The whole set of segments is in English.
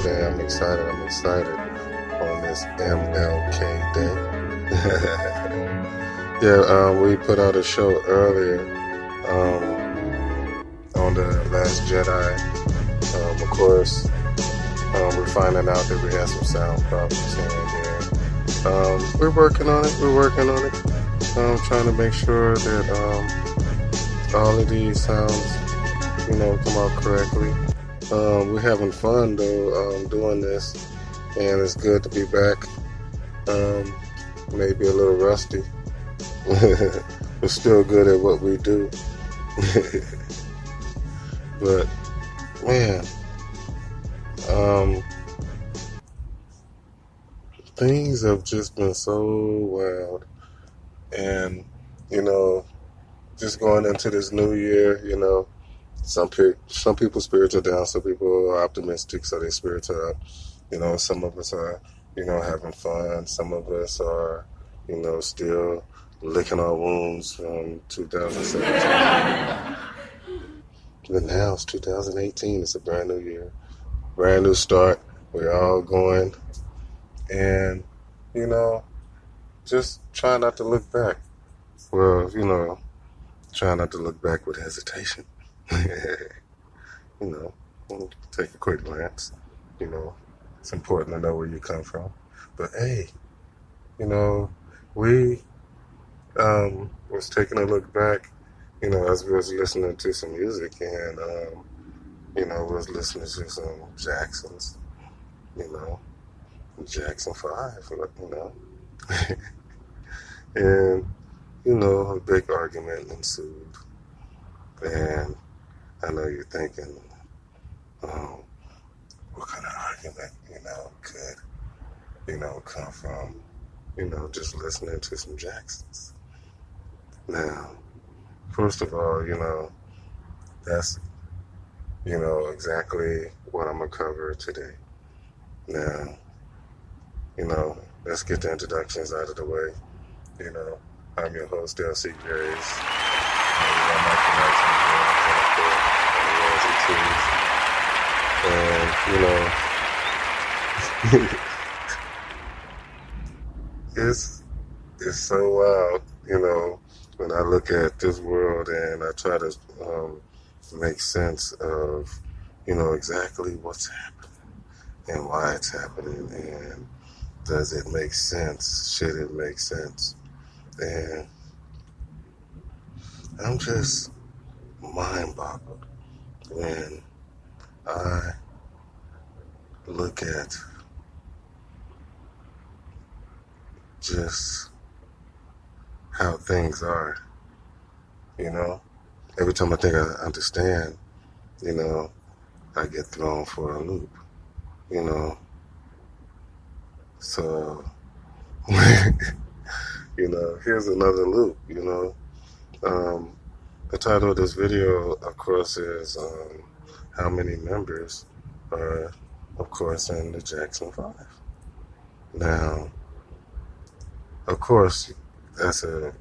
today. I'm excited on this MLK Day. Yeah, we put out a show earlier on the Last Jedi. Of course, we're finding out that we have some sound problems here and there. We're working on it. Trying to make sure that all of these sounds, come out correctly. We're having fun though, doing this, and it's good to be back. Maybe a little rusty. We're still good at what we do. But man, things have just been so wild, and just going into this new year, some people spirits are down, some people are optimistic, so their spirits are up. Some of us are, having fun. Some of us are, still licking our wounds from 2017. But now it's 2018. It's a brand new year, brand new start. We're all going, and just try not to look back. Well, try not to look back with hesitation. Take a quick glance. It's important to know where you come from. But hey, we was taking a look back, as we was listening to some music, and we was listening to some Jacksons, Jackson 5, and a big argument ensued. And I know you're thinking, what kind of argument, could, come from, just listening to some Jacksons. Now, first of all, that's, exactly what I'm going to cover today. Now, let's get the introductions out of the way. I'm your host, Darkskies. And it's so wild, when I look at this world and I try to make sense of, exactly what's happening and why it's happening, and does it make sense? Should it make sense? And I'm just mind-boggled when I look at just how things are, Every time I think I understand, I get thrown for a loop, So, here's another loop, The title of this video, of course, is how many members are, of course, in the Jackson 5. Now, of course, that's a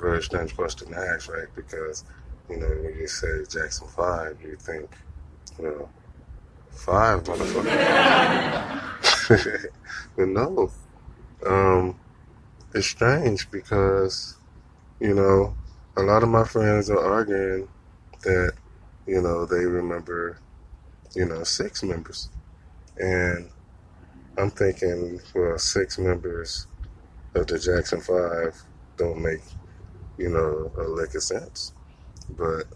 very strange question to ask, right? Because, when you say Jackson 5, you think, 5 motherfuckers. But no, it's strange because, a lot of my friends are arguing that, they remember, 6 members. And I'm thinking, well, 6 members of the Jackson 5 don't make, a lick of sense. But,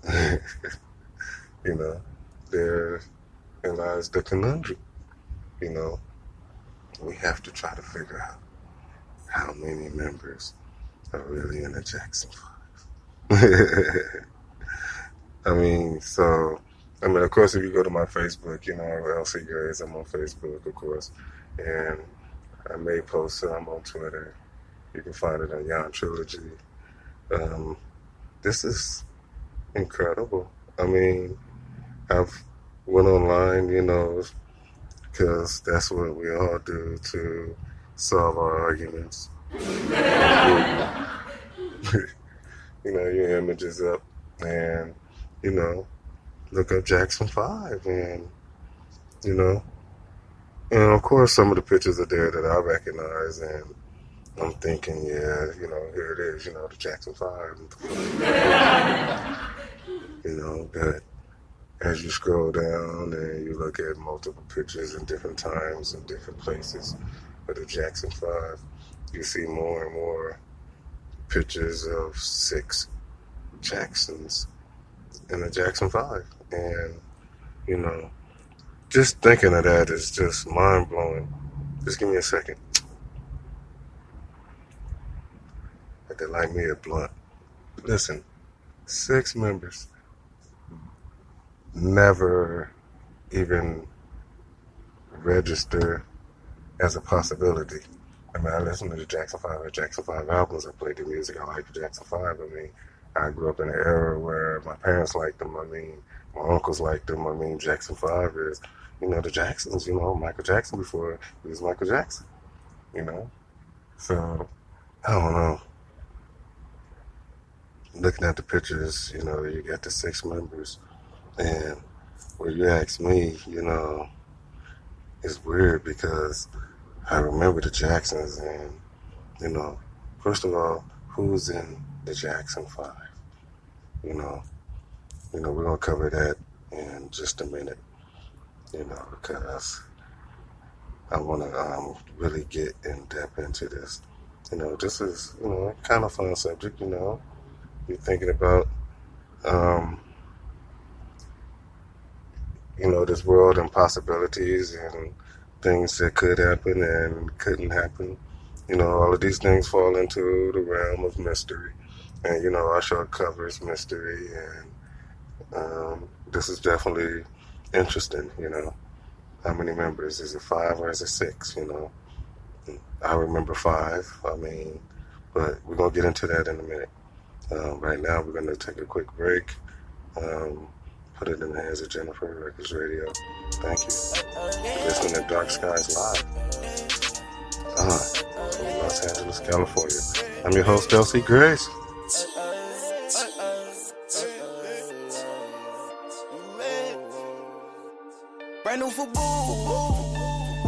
there lies the conundrum. We have to try to figure out how many members are really in the Jackson 5. Of course, if you go to my Facebook, LC Grays, I'm on Facebook, of course, and I may post some on Twitter. You can find it on Yon Trilogy. This is incredible. I've went online, because that's what we all do to solve our arguments. Your images up, and look up Jackson 5, and And of course, some of the pictures are there that I recognize, and I'm thinking, yeah, here it is, the Jackson 5. But as you scroll down and you look at multiple pictures in different times and different places of the Jackson 5, you see more and more pictures of 6 Jacksons in the Jackson 5. And, just thinking of that is just mind-blowing. Just give me a second. I could light me a blunt. Listen, 6 members never even register as a possibility. I mean, I listen to the Jackson 5 and Jackson 5 albums. I played the music. I like the Jackson 5. I mean, I grew up in an era where my parents liked them. I mean, my uncles liked them. I mean, Jackson 5 is, the Jacksons, Michael Jackson before he was Michael Jackson, So, I don't know. Looking at the pictures, you got the 6 members. And when you ask me, it's weird because I remember the Jacksons and, first of all, who's in the Jackson 5? We're going to cover that in just a minute, because I want to really get in depth into this. This is, kind of fun subject, You're thinking about, this world and possibilities and things that could happen and couldn't happen. All of these things fall into the realm of mystery. And, our show covers mystery, and this is definitely interesting, How many members? Is it 5 or is it 6, I remember 5, but we're going to get into that in a minute. Right now, we're going to take a quick break. Put it in the hands of Jennifer Records Radio. Thank you. You're listening to Darkskies Live. From Los Angeles, California. I'm your host, Elsie Grace. Brand new for boo.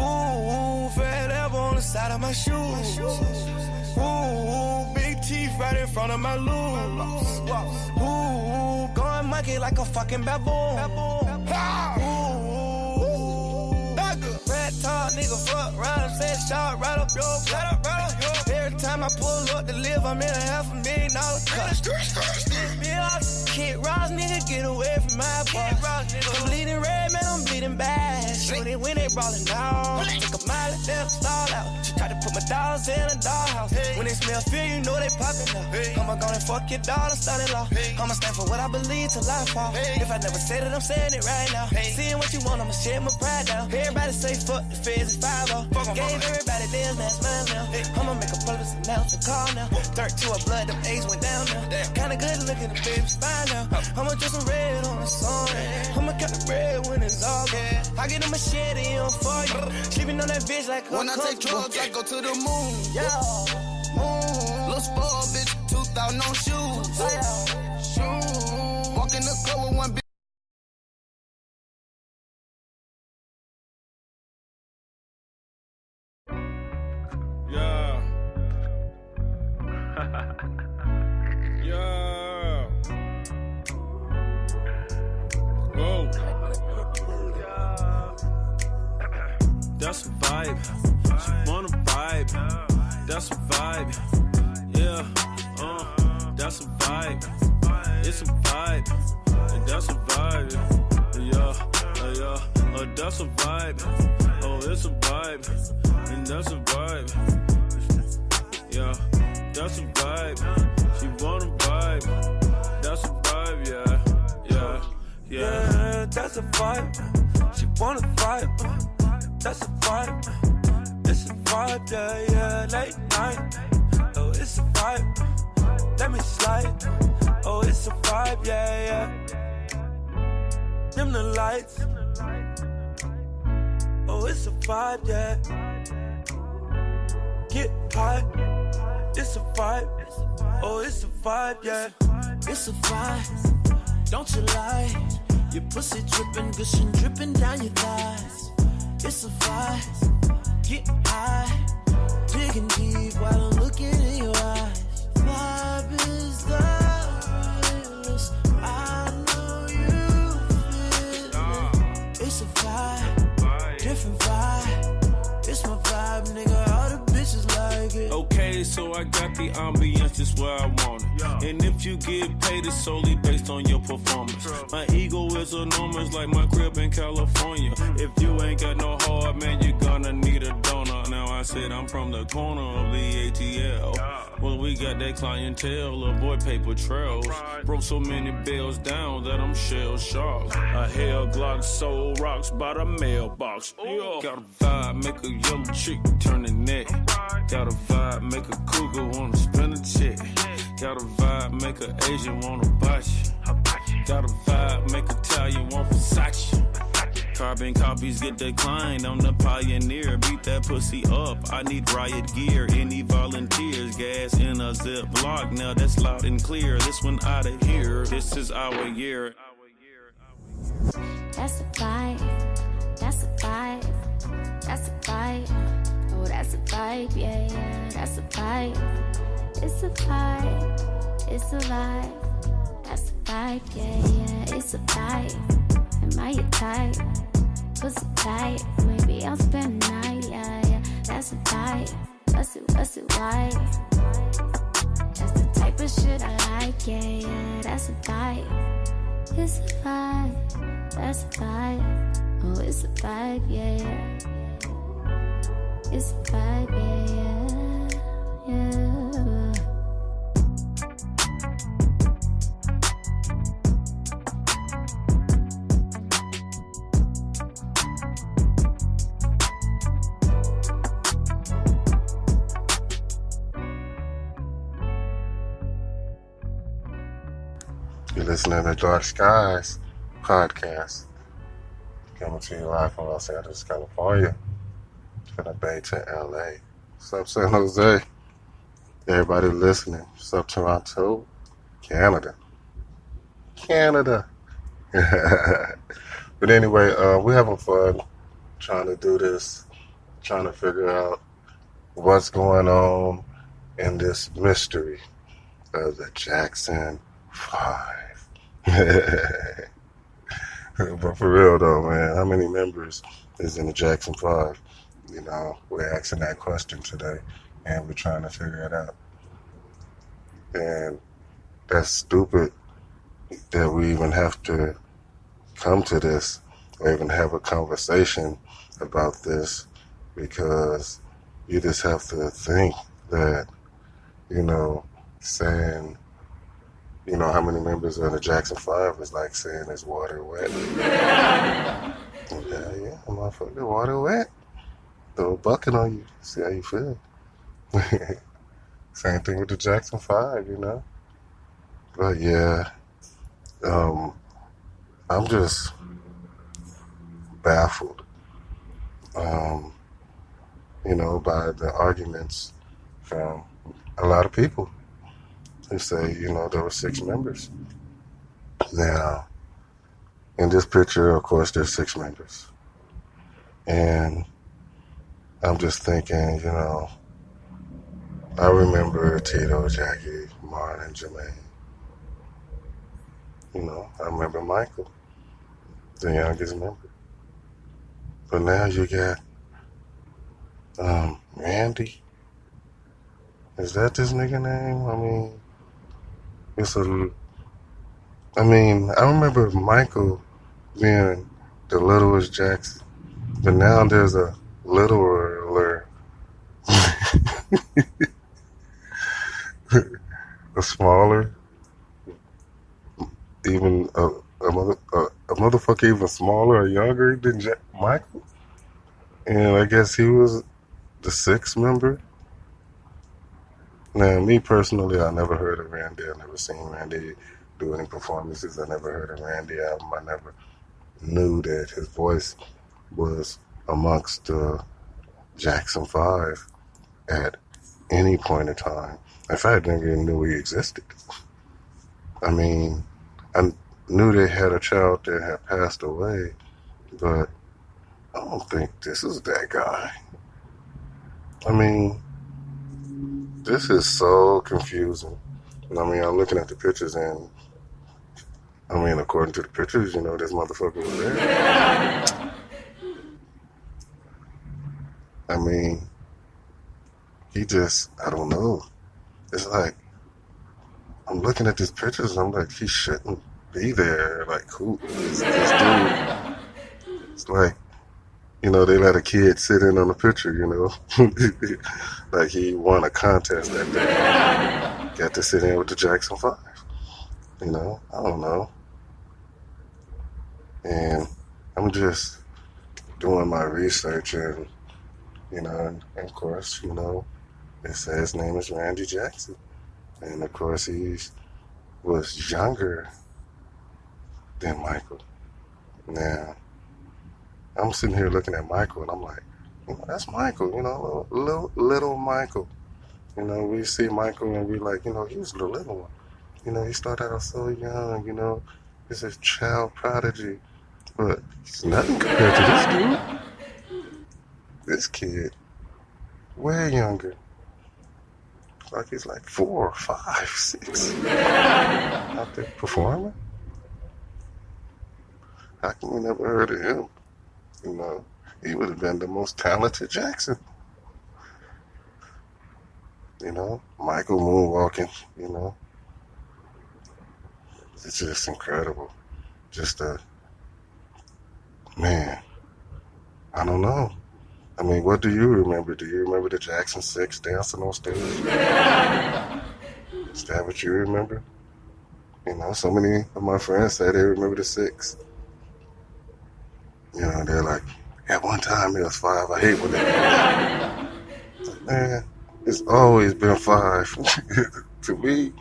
Ooh, fat apple on the side of my shoes. Ooh, big teeth right in front of my loose. Ooh, going monkey like a fucking baboon. Red top nigga fuck round, said shot right up your. Every time I pull up to live, I'm in a $500,000 cut. Kid Ross, nigga, get away from my boss. I'm bleeding red, man, I'm bleeding bad. Shoot it when they brawling down. Take a mile, let them stall out. She tried to put my dogs in a dollhouse. When they smell fear, you know they poppin' up. I'ma go and fuck your daughter, son-in-law. I'ma stand for what I believe till I fall. If I never said it, I'm saying it right now. Seeing what you want, I'ma shed my pride down. Everybody say fuck the feds and 5-0. Gave everybody theirs, now smile now. I'ma make a public announcement call now. Dirt to a blood, them A's went down now. Kinda good looking, the baby's fine now. I'ma dress some red on the song. I'ma cut the red when it's all gone. I get a machete on for you. Sleeping on that bitch like when I take drugs, I go to the moon. Yeah, moon. Little spoiled bitch, 2,000 on shoes. Walk in the club with one bitch. Yeah. Yeah. Whoa. That's a vibe. She wanna vibe. That's a vibe. Yeah. That's a vibe. It's a vibe. And that's a vibe. Yeah. Yeah. That's a vibe. Oh, it's a vibe. And that's a vibe. Yeah. That's a vibe. She wanna vibe. That's a vibe. Yeah. Yeah. Yeah. That's a vibe. She wanna vibe. That's a vibe. It's a vibe, yeah. Late night. Oh, it's a vibe. Let me slide. Oh, it's a vibe, yeah. Dim the lights. Oh, it's a vibe, yeah. Get high. It's a vibe. Oh, it's a vibe, yeah. It's a vibe. Don't you lie. Your pussy dripping, gushing, dripping down your thighs. It's a vibe. Get high. Digging deep while I'm looking in your eyes. Vibe is the realest. I know you feel it. It's a vibe. Different vibe. It's my vibe, nigga. All the bitches like it. Okay, so I got the ambience just where I want it. And if you get paid, it's solely based on your performance. My ego is enormous like my crib in California. If you ain't got no heart, man, you're gonna need a donor. Now I said I'm from the corner of the ATL. Well, we got that clientele, little boy paper trails. Broke so many bills down that I'm shell-shocked. A hell Glock sold rocks by the mailbox. Got a vibe, make a yellow chick turn the neck. Got a vibe, make a cougar wanna spin a check. Got a vibe, make a Asian wanna botch you. Got a vibe, make Italian want Versace. Carbon copies get declined, I'm the pioneer. Beat that pussy up, I need riot gear. Any volunteers, gas in a Ziploc. Now that's loud and clear, this one out of here. This is our year. That's a vibe, that's a vibe, that's a vibe. Oh, that's a vibe, yeah, yeah, that's a vibe. It's a vibe, it's a vibe. That's a vibe, yeah, yeah, it's a vibe. Am I your type? Pussy tight, maybe I'll spend the night, yeah, yeah. That's a vibe, what's it, why? That's the type of shit I like, yeah, yeah. That's a vibe, it's a vibe. That's a vibe, oh, it's a vibe, yeah, yeah. It's a vibe, yeah, yeah, yeah. You're listening to Darkskies podcast, coming to you live from Los Angeles, California, from the Bay to LA. What's up, San Jose? Everybody listening. What's up, Toronto? Canada. But anyway, we're having fun trying to do this, trying to figure out what's going on in this mystery of the Jackson 5. But for real though, man, how many members is in the Jackson 5? You know, we're asking that question today, and we're trying to figure it out. And that's stupid that we even have to come to this or even have a conversation about this, because you just have to think that, you know, saying, you know, how many members are in the Jackson 5 is like saying it's water wet. Yeah, motherfucker, water wet. Throw a bucket on you, see how you feel. Same thing with the Jackson 5, you know. But yeah, I'm just baffled, you know, by the arguments from a lot of people who say, you know, there were 6 members. Now, in this picture, of course, there's 6 members. And I'm just thinking, you know, I remember Tito, Jackie, Martin, and Jermaine. You know, I remember Michael, the youngest member. But now you got Randy. Is that this nigga name? I mean, I remember Michael being the littlest Jackson, but now there's a littler, a smaller, even a motherfucker even smaller or younger than Michael. And I guess he was the 6th member. Now, me personally, I never heard of Randy. I never seen Randy do any performances. I never heard a Randy album. I never knew that his voice was amongst the Jackson 5 at any point in time. In fact, I never even knew he existed. I mean, I knew they had a child that had passed away, but don't think this is that guy. I mean, this is so confusing. I mean, I'm looking at the pictures and, I mean, according to the pictures, you know, this motherfucker was there. I mean, he just, I don't know. It's like, I'm looking at these pictures and I'm like, he shouldn't be there. Like, who is this dude? It's like, you know, they let a kid sit in on a picture, you know. Like he won a contest that day. Got to sit in with the Jackson 5. You know, I don't know. And I'm just doing my research and, you know, and of course, you know, it says his name is Randy Jackson. And of course, he was younger than Michael. Now, I'm sitting here looking at Michael and I'm like, you know, that's Michael, you know, little Michael. You know, we see Michael and we like, you know, he was the little one. You know, he started out so young, you know, he's a child prodigy. But he's nothing compared to this dude. This kid, way younger. Like he's like 4, 5, 6. Out there performing. How come we never heard of him? You know, he would have been the most talented Jackson. You know, Michael moonwalking, you know. It's just incredible. Just man, I don't know. I mean, what do you remember? Do you remember the Jackson 6 dancing on stage? Is that what you remember? You know, so many of my friends say they remember the 6. You know, they're like, at one time it was 5. I hate when they do that. Like, man, it's always been 5 to me.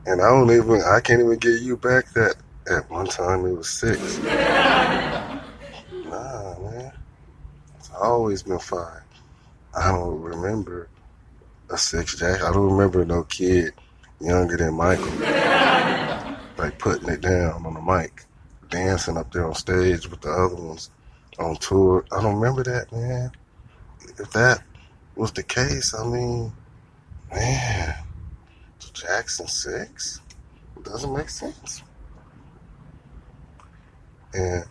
And I can't even get you back that at one time it was 6. Nah, man. It's always been 5. I don't remember a 6 Jack. I don't remember no kid younger than Michael like putting it down on the mic, dancing up there on stage with the other ones on tour. I don't remember that, man. If that was the case, I mean, man, Jackson 6? It doesn't make sense. And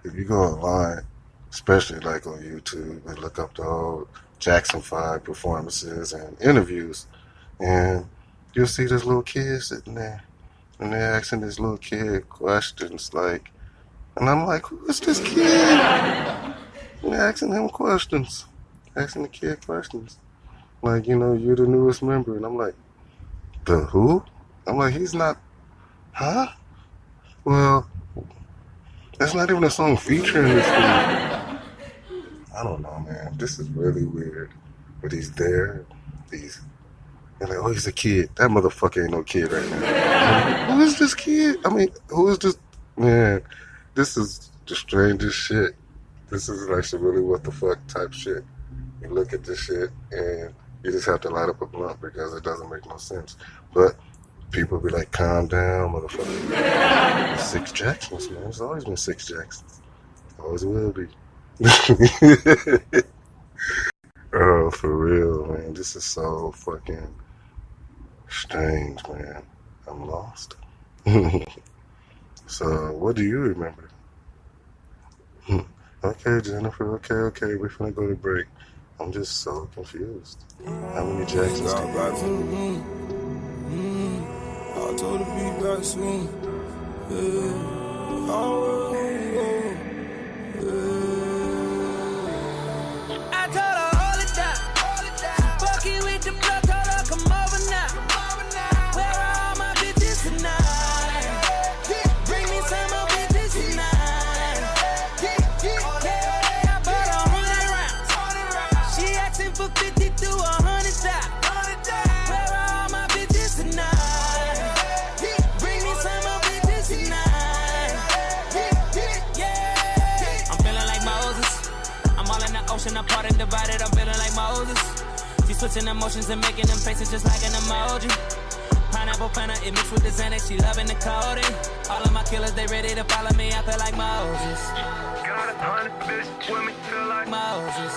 if you go online, especially like on YouTube, and look up the whole Jackson 5 performances and interviews, and you'll see this little kid sitting there, and they're asking this little kid questions like, and I'm like, who is this kid? And they're asking him questions, asking the kid questions. Like, you know, you're the newest member. And I'm like, the who? I'm like, he's not, huh? Well, that's not even a song featuring this dude. I don't know, man. This is really weird. But he's there. They're like, oh, he's a kid. That motherfucker ain't no kid right now. Who is this kid? I mean, who is this? Man, this is the strangest shit. This is like some really what the fuck type shit. You look at this shit and you just have to light up a blunt because it doesn't make no sense. But people be like, calm down, motherfucker. 6 Jacksons, man. It's always been 6 Jacksons. Always will be. Oh, for real, man. This is so fucking strange, man. I'm lost. So, what do you remember? Okay, Jennifer. Okay. We're finna go to break. I'm just so confused. How many Jacksons do you know? I told her be back soon. I told her hold it down. Fucking with the blood, told her come over now. Where are all my bitches tonight? Bring me some more bitches tonight. Yeah, I bought 100 rounds. She asking for 50 to 100,000. Where are all my bitches tonight? Bring me some more bitches tonight. Yeah. I'm feeling like Moses. I'm all in the ocean, apart and divided. I'm feeling like Moses. She switching emotions and making them faces just like an emoji. Pineapple planner, it mixed with the Xanax. She loving the codeine. All of my killers, they ready to follow me. I feel like Moses. 100 bitches with me, feel like Moses.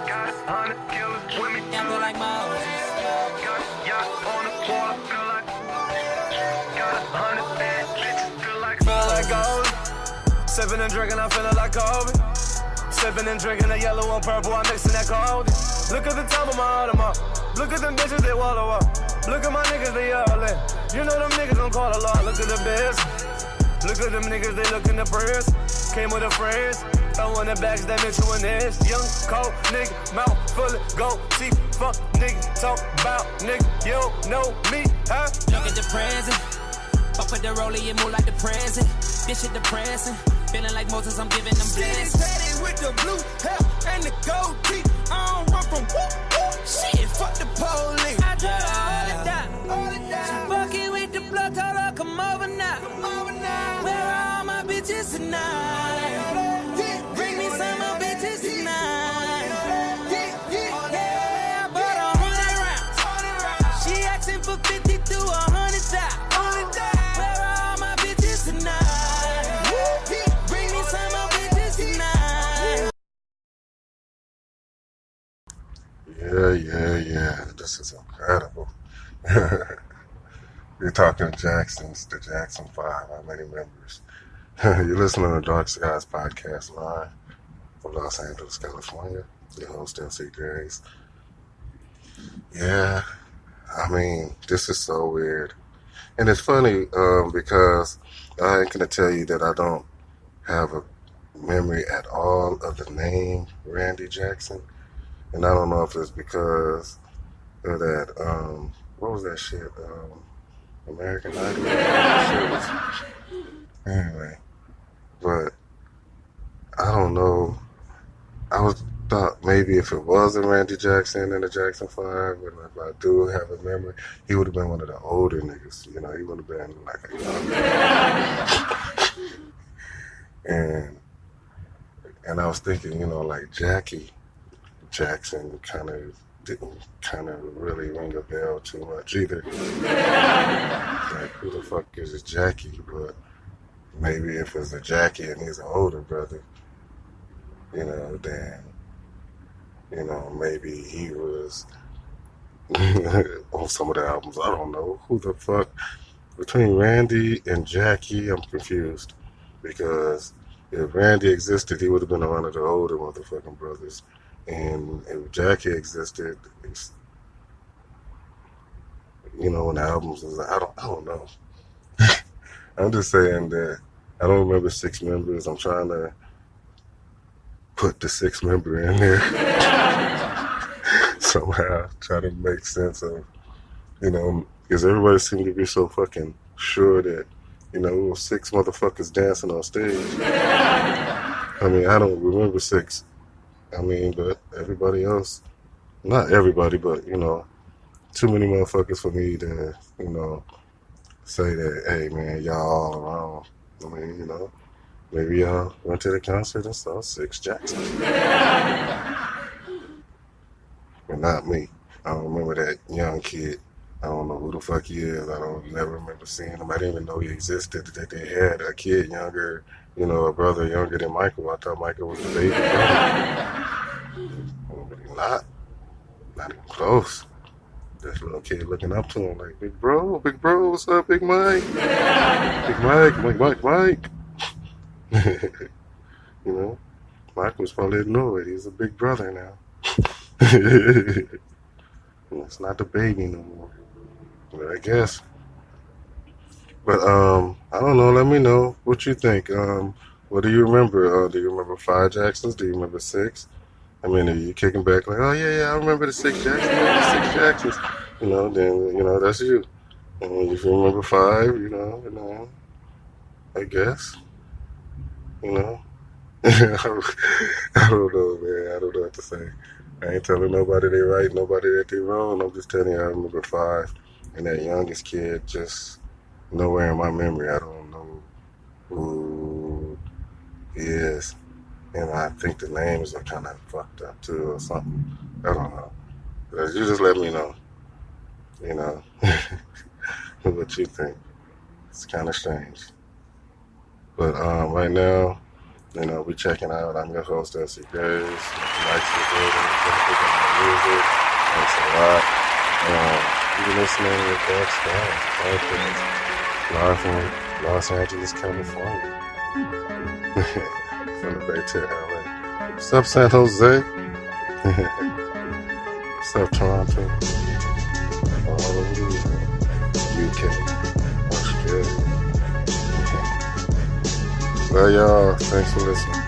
Got 100 killers with me, I feel like Moses. Got a yacht on the water, feel like. Got 100 bad bitches, feel like gold. Sipping and drinking, I'm feeling like Kobe. Sipping and drinking the yellow and purple, I'm mixing that cold. Look at the top of my Audemars. Look at them bitches, they wallow up. Look at my niggas, they yelling. You know them niggas don't call a lot. Look at the biz. Look at them niggas, they look in the prayers. Came with the friends. Throwing the bags that Mitchell and this. Young, cold nigga, mouth full of gold teeth. Fuck nigga, talk about nigga. You don't know me, huh? Look at the present. Fuck with the rollie, it move like the present. This shit depressing. Feeling like Moses, I'm giving them blessings. Tatted with the blue hair and the gold teeth. I don't run from whoop, whoop. Shit, fuck the police. I try to hold it down. She fucking with the blood, told her come over now. Where are all my bitches tonight? Bring me some more bitches tonight. Yeah, I bought 100 rounds. She asking for 50 to 100,000. Where are all my bitches tonight? Bring me some more bitches tonight. Yeah. This is incredible. You're talking Jacksons, the Jackson 5, how many members? You're listening to Darkskies podcast live from Los Angeles, California. Your host, MC Grace. Yeah, I mean, this is so weird. And it's funny because I ain't going to tell you that I don't have a memory at all of the name Randy Jackson. And I don't know if it's because of that, what was that shit? American Idol? Anyway, but I don't know. I thought maybe if it wasn't Randy Jackson and the Jackson 5, and if I do have a memory, he would have been one of the older niggas. You know, he would have been like a young man. And I was thinking, you know, like Jackie Jackson didn't really ring a bell too much either. Like, who the fuck is a Jackie? But maybe if it's a Jackie and he's an older brother, you know, then, you know, maybe he was on some of the albums. I don't know. Who the fuck? Between Randy and Jackie, I'm confused. Because if Randy existed, he would have been one of the older motherfucking brothers. And if Jackie existed, you know, when the albums was, I don't know. I'm just saying that I don't remember 6 members. I'm trying to put the 6th member in there somehow, try to make sense of, you know, because everybody seemed to be so fucking sure that, you know, it was 6 motherfuckers dancing on stage. I mean, I don't remember 6. I mean, but everybody else, not everybody, but, you know, too many motherfuckers for me to, you know, say that, hey, man, y'all all around. I mean, you know, maybe y'all went to the concert and saw 6 Jackson. But not me. I don't remember that young kid. I don't know who the fuck he is. I don't never remember seeing him. I didn't even know he existed, that they had a kid younger, you know, a brother younger than Michael. I thought Michael was the baby brother. But not even close. This little kid looking up to him like, big bro, what's up, Big Mike? Mike. You know, Mike was probably annoyed. He's a big brother now. It's not the baby no more. But I guess. But I don't know. Let me know what you think. What do you remember? Do you remember 5 Jacksons? Do you remember 6? I mean, are you kicking back like, oh yeah, I remember the 6 Jacksons. You know, then, you know, that's you. And if you remember 5, you know, I guess, you know. I don't know, man. I don't know what to say. I ain't telling nobody they right, nobody that they wrong. I'm just telling you I remember 5. And that youngest kid just nowhere in my memory. I don't know who he is. And I think the names are kind of fucked up too or something. I don't know. But you just let me know. You know, what you think. It's kind of strange. But right now, You know, we checking out. I'm your host, LC Grace. Likes the building, picking on the music. Thanks a lot. You're listening to Darkskies podcast, live from Los Angeles, California. From the Bay to LA. What's up, San Jose? What's up, Toronto? All over the UK, Australia. Well, y'all, thanks for listening.